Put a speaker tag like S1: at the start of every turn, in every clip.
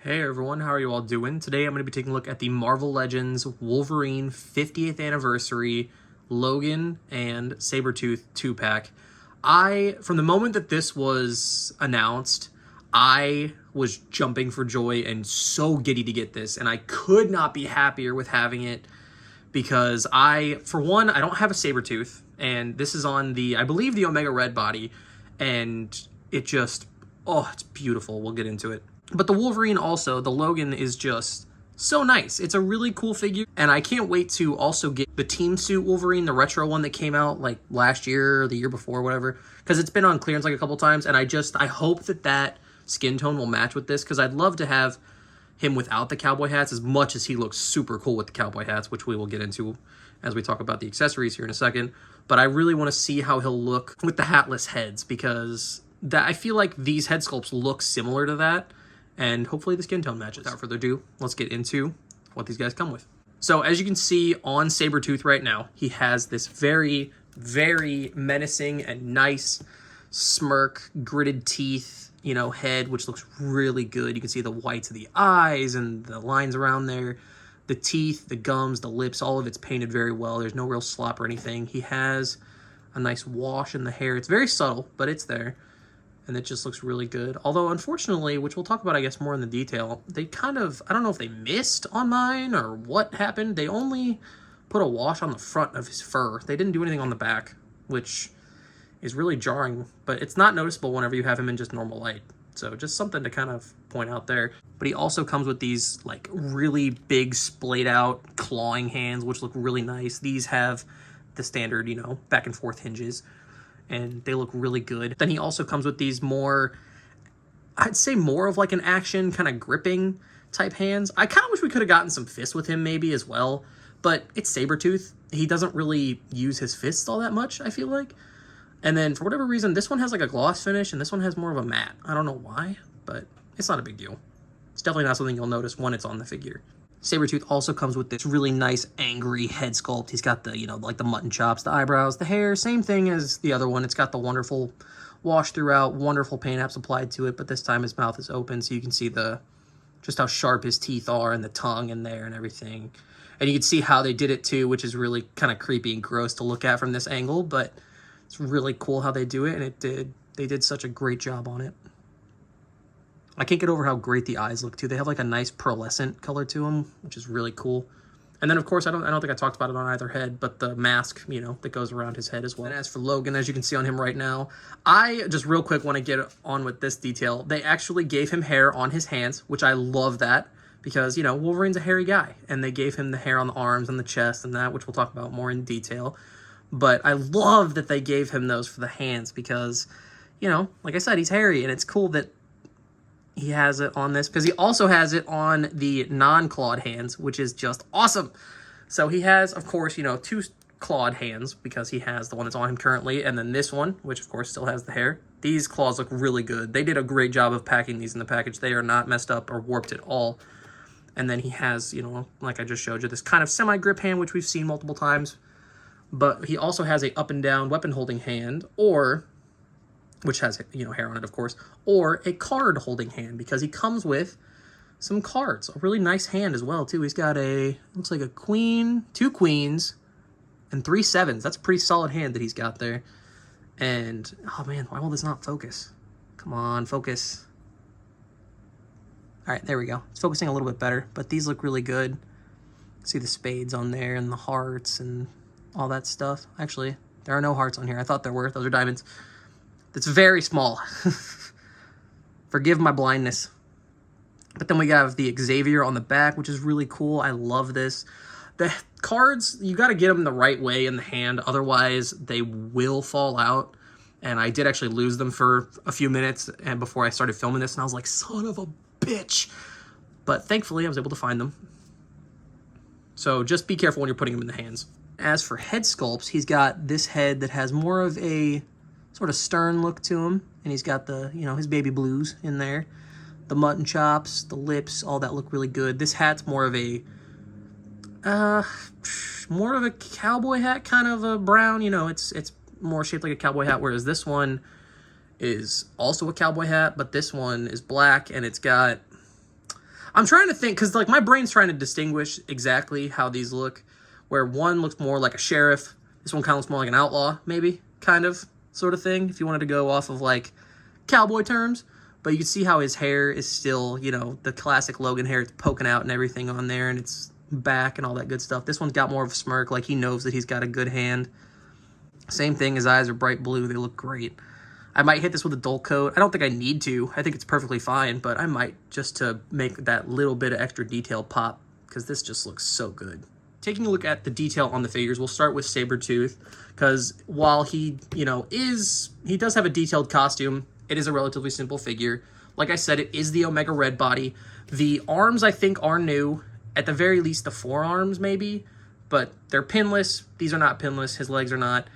S1: Hey everyone, how are you all doing? Today I'm going to be taking a look at the Marvel Legends Wolverine 50th Anniversary Logan and Sabertooth 2-pack. From the moment that this was announced, I was jumping for joy and so giddy to get this, and I could not be happier with having it because for one, I don't have a Sabertooth, and this is on I believe the Omega Red body, and it just, oh, it's beautiful. We'll get into it. But the Wolverine also, the Logan, is just so nice. It's a really cool figure, and I can't wait to also get the Team Suit Wolverine, the retro one that came out like last year or the year before, whatever, because it's been on clearance like a couple times, and I hope that skin tone will match with this, because I'd love to have him without the cowboy hats, as much as he looks super cool with the cowboy hats, which we will get into as we talk about the accessories here in a second. But I really want to see how he'll look with the hatless heads, because I feel like these head sculpts look similar to that, and hopefully the skin tone matches. Without further ado, let's get into what these guys come with. So as you can see on Sabertooth right now, he has this very, very menacing and nice smirk, gritted teeth, head, which looks really good. You can see the whites of the eyes and the lines around there. The teeth, the gums, the lips, all of it's painted very well. There's no real slop or anything. He has a nice wash in the hair. It's very subtle, but it's there. And it just looks really good. Although, unfortunately, which we'll talk about, I guess, more in the detail, they kind of, I don't know if they missed on mine or what happened. They only put a wash on the front of his fur. They didn't do anything on the back, which is really jarring. But it's not noticeable whenever you have him in just normal light. So just something to kind of point out there. But he also comes with these, like, really big, splayed out, clawing hands, which look really nice. These have the standard, back and forth hinges, and they look really good. Then he also comes with these I'd say more of like an action kind of gripping type hands. I kind of wish we could have gotten some fists with him maybe as well, but it's Sabertooth. He doesn't really use his fists all that much, I feel like. And then for whatever reason, this one has like a gloss finish and this one has more of a matte. I don't know why, but it's not a big deal. It's definitely not something you'll notice when it's on the figure. Sabertooth also comes with this really nice, angry head sculpt. He's got the, like the mutton chops, the eyebrows, the hair, same thing as the other one. It's got the wonderful wash throughout, wonderful paint apps applied to it, but this time his mouth is open, so you can see just how sharp his teeth are and the tongue in there and everything. And you can see how they did it too, which is really kind of creepy and gross to look at from this angle, but it's really cool how they do it, and they did such a great job on it. I can't get over how great the eyes look too. They have like a nice pearlescent color to them, which is really cool. And then of course, I don't think I talked about it on either head, but the mask, that goes around his head as well. And as for Logan, as you can see on him right now, I just real quick want to get on with this detail. They actually gave him hair on his hands, which I love that, because, Wolverine's a hairy guy, and they gave him the hair on the arms and the chest and that, which we'll talk about more in detail. But I love that they gave him those for the hands because, like I said, he's hairy, and it's cool that he has it on this, because he also has it on the non-clawed hands, which is just awesome. So he has, of course, two clawed hands, because he has the one that's on him currently, and then this one, which of course still has the hair. These claws look really good. They did a great job of packing these in the package. They are not messed up or warped at all. And then he has, like I just showed you, this kind of semi-grip hand, which we've seen multiple times. But he also has a up and down weapon holding hand, which has, hair on it, of course, or a card holding hand, because he comes with some cards. A really nice hand as well, too. He's got looks like a queen, 2 queens, and 3 sevens. That's a pretty solid hand that he's got there. And, oh man, why will this not focus? Come on, focus. All right, there we go. It's focusing a little bit better, but these look really good. See the spades on there and the hearts and all that stuff. Actually, there are no hearts on here. I thought there were. Those are diamonds. It's very small. Forgive my blindness. But then we have the Xavier on the back, which is really cool. I love this. The cards, you got to get them the right way in the hand. Otherwise, they will fall out. And I did actually lose them for a few minutes and before I started filming this. And I was like, son of a bitch. But thankfully, I was able to find them. So just be careful when you're putting them in the hands. As for head sculpts, he's got this head that has more of a sort of stern look to him, and he's got the, his baby blues in there. The mutton chops, the lips, all that look really good. This hat's more of a cowboy hat, kind of a brown, it's more shaped like a cowboy hat, whereas this one is also a cowboy hat, but this one is black, and it's got, I'm trying to think, because like my brain's trying to distinguish exactly how these look, where one looks more like a sheriff, this one kind of looks more like an outlaw, maybe, kind of, sort of thing, if you wanted to go off of like cowboy terms. But you can see how his hair is still, you know, the classic Logan hair. It's poking out and everything on there, and it's back and all that good stuff. This one's got more of a smirk, like he knows that he's got a good hand. Same thing, his eyes are bright blue. They look great. I might hit this with a dull coat. I don't think I need to. I think it's perfectly fine, but I might just to make that little bit of extra detail pop, because this just looks so good. Taking a look at the detail on the figures, we'll start with Sabertooth, because while he, you know, he does have a detailed costume, it is a relatively simple figure. Like I said, it is the Omega Red body. The arms, I think, are new. At the very least, the forearms, maybe. But they're pinless. These are not pinless. His legs are not.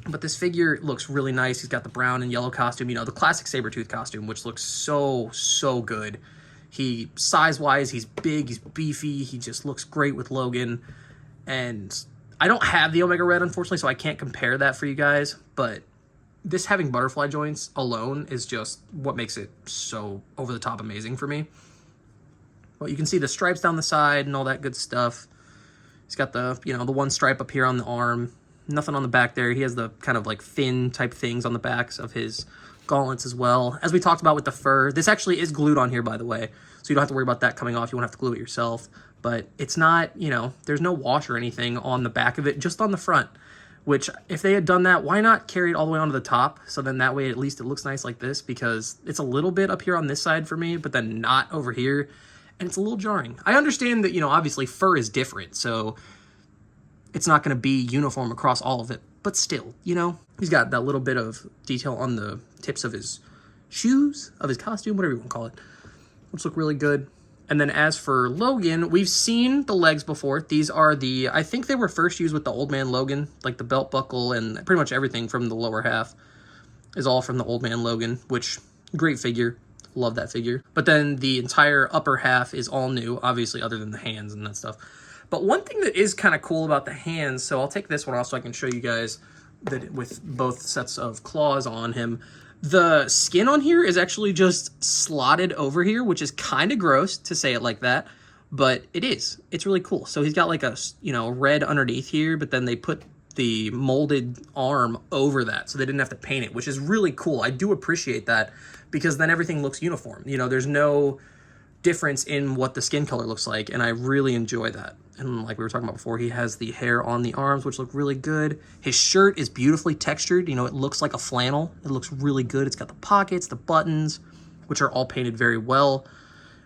S1: But this figure looks really nice. He's got the brown and yellow costume. You know, the classic Sabertooth costume, which looks so, so good. Size-wise, he's big. He's beefy. He just looks great with Logan. And I don't have the Omega Red, unfortunately, so I can't compare that for you guys. But this having butterfly joints alone is just what makes it so over-the-top amazing for me. Well, you can see the stripes down the side and all that good stuff. He's got the, you know, the one stripe up here on the arm. Nothing on the back there. He has the kind of like fin type things on the backs of his gauntlets as well. As we talked about with the fur, this actually is glued on here, by the way. So you don't have to worry about that coming off. You won't have to glue it yourself. But it's not, you know, there's no wash or anything on the back of it, just on the front. Which, if they had done that, why not carry it all the way onto the top? So then that way, at least it looks nice like this, because it's a little bit up here on this side for me, but then not over here. And it's a little jarring. I understand that, you know, obviously fur is different, so it's not going to be uniform across all of it. But still, you know, he's got that little bit of detail on the tips of his shoes, of his costume, whatever you want to call it, which look really good. And then as for Logan, we've seen the legs before. These are I think they were first used with the Old Man Logan, like the belt buckle and pretty much everything from the lower half is all from the Old Man Logan, which, great figure. Love that figure. But then the entire upper half is all new, obviously, other than the hands and that stuff. But one thing that is kind of cool about the hands, so I'll take this one off so I can show you guys that with both sets of claws on him. The skin on here is actually just slotted over here, which is kind of gross to say it like that, but it is. It's really cool. So he's got like a, you know, red underneath here, but then they put the molded arm over that, so they didn't have to paint it, which is really cool. I do appreciate that, because then everything looks uniform. You know, there's no difference in what the skin color looks like, and I really enjoy that. And like we were talking about before, he has the hair on the arms, which look really good. His shirt is beautifully textured. You know, it looks like a flannel. It looks really good. It's got the pockets, the buttons, which are all painted very well.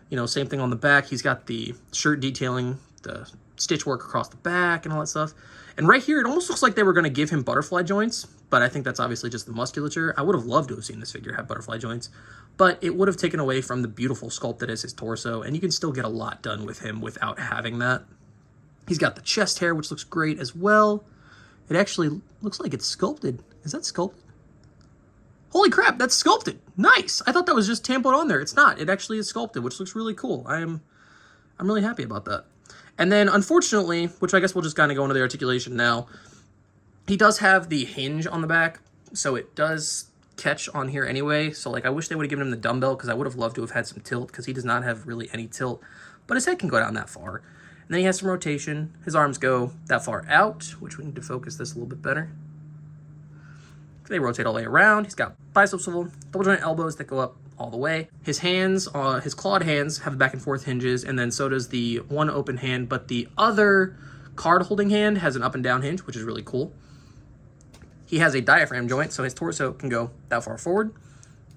S1: You know, same thing on the back. He's got the shirt detailing, the stitch work across the back and all that stuff. And right here, it almost looks like they were going to give him butterfly joints, but I think that's obviously just the musculature. I would have loved to have seen this figure have butterfly joints, but it would have taken away from the beautiful sculpt that is his torso, and you can still get a lot done with him without having that. He's got the chest hair, which looks great as well. It actually looks like it's sculpted. Is that sculpted? Holy crap, that's sculpted. Nice. I thought that was just tampoed on there. It's not. It actually is sculpted, which looks really cool. I'm really happy about that. And then, unfortunately, which I guess we'll just kind of go into the articulation now, he does have the hinge on the back, so it does catch on here anyway. So, like, I wish they would have given him the dumbbell, because I would have loved to have had some tilt, because he does not have really any tilt. But his head can go down that far. And then he has some rotation. His arms go that far out, which we need to focus this a little bit better. They rotate all the way around. He's got bicep swivel, double joint elbows that go up all the way. His hands, his clawed hands have back and forth hinges, and then so does the one open hand, but the other card holding hand has an up and down hinge, which is really cool. He has a diaphragm joint, so his torso can go that far forward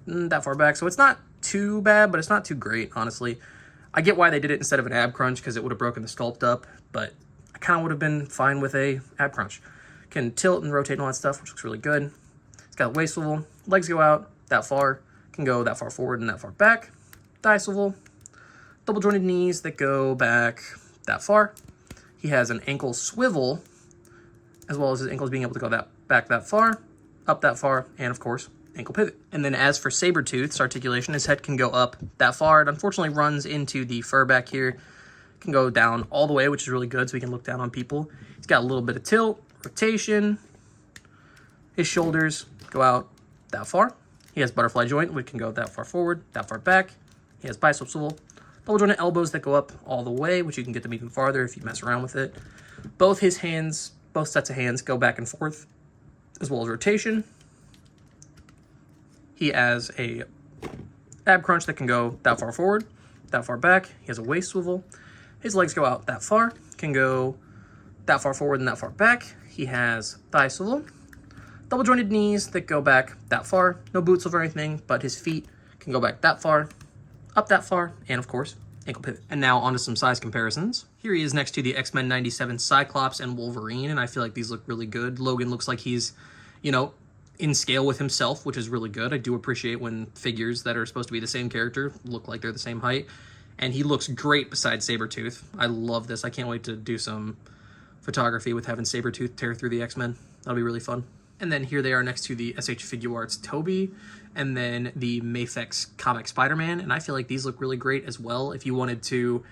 S1: and that far back. So it's not too bad, but it's not too great, honestly. I get why they did it instead of an ab crunch, because it would have broken the sculpt up, but I kind of would have been fine with a ab crunch. Can tilt and rotate and all that stuff, which looks really good. It's got a waist swivel, legs go out that far, can go that far forward and that far back. Thigh swivel, double jointed knees that go back that far. He has an ankle swivel, as well as his ankles being able to go back that far, up that far, and of course, ankle pivot. And then as for Sabertooth's articulation, his head can go up that far. It unfortunately runs into the fur back here. It can go down all the way, which is really good, so he can look down on people. He's got a little bit of tilt, rotation. His shoulders go out that far. He has butterfly joint, which can go that far forward, that far back. He has bicep swivel, Double jointed elbows that go up all the way, which you can get them even farther if you mess around with it. Both his hands, both sets of hands go back and forth, as well as rotation. He has a ab crunch that can go that far forward, that far back. He has a waist swivel. His legs go out that far, can go that far forward and that far back. He has thigh swivel. Double jointed knees that go back that far. No boot swivel or anything, but his feet can go back that far, up that far, and of course, ankle pivot. And now onto some size comparisons. Here he is next to the X-Men 97 Cyclops and Wolverine, and I feel like these look really good. Logan looks like he's, you know, in scale with himself, which is really good. I do appreciate when figures that are supposed to be the same character look like they're the same height. And he looks great beside Sabertooth. I love this. I can't wait to do some photography with having Sabertooth tear through the X-Men. That'll be really fun. And then here they are next to the SH Figuarts Toby, and then the Mafex comic Spider-Man. And I feel like these look really great as well. If you wanted to,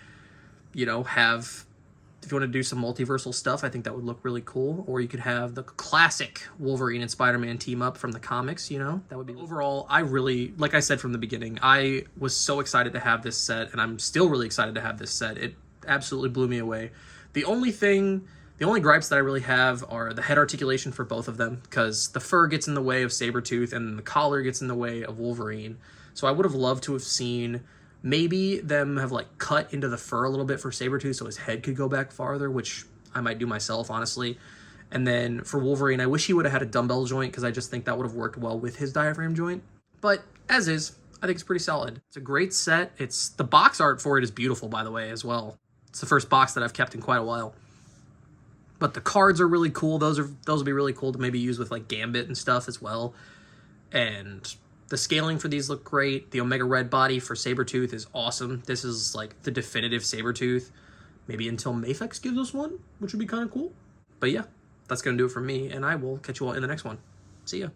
S1: you know, if you want to do some multiversal stuff, I think that would look really cool. Or you could have the classic Wolverine and Spider-Man team up from the comics, you know? That would be... Overall, I really, like I said from the beginning, I was so excited to have this set, and I'm still really excited to have this set. It absolutely blew me away. The only gripes that I really have are the head articulation for both of them, because the fur gets in the way of Sabertooth and the collar gets in the way of Wolverine. So I would have loved to have seen maybe them have like cut into the fur a little bit for Sabertooth so his head could go back farther, which I might do myself, honestly. And then for Wolverine, I wish he would have had a dumbbell joint, because I just think that would have worked well with his diaphragm joint. But as is, I think it's pretty solid. It's a great set. The box art for it is beautiful, by the way, as well. It's the first box that I've kept in quite a while. But the cards are really cool. Those will be really cool to maybe use with like Gambit and stuff as well. And the scaling for these look great. The Omega Red body for Sabertooth is awesome. This is like the definitive Sabertooth. Maybe until Mafex gives us one, which would be kind of cool. But yeah, that's going to do it for me, and I will catch you all in the next one. See ya.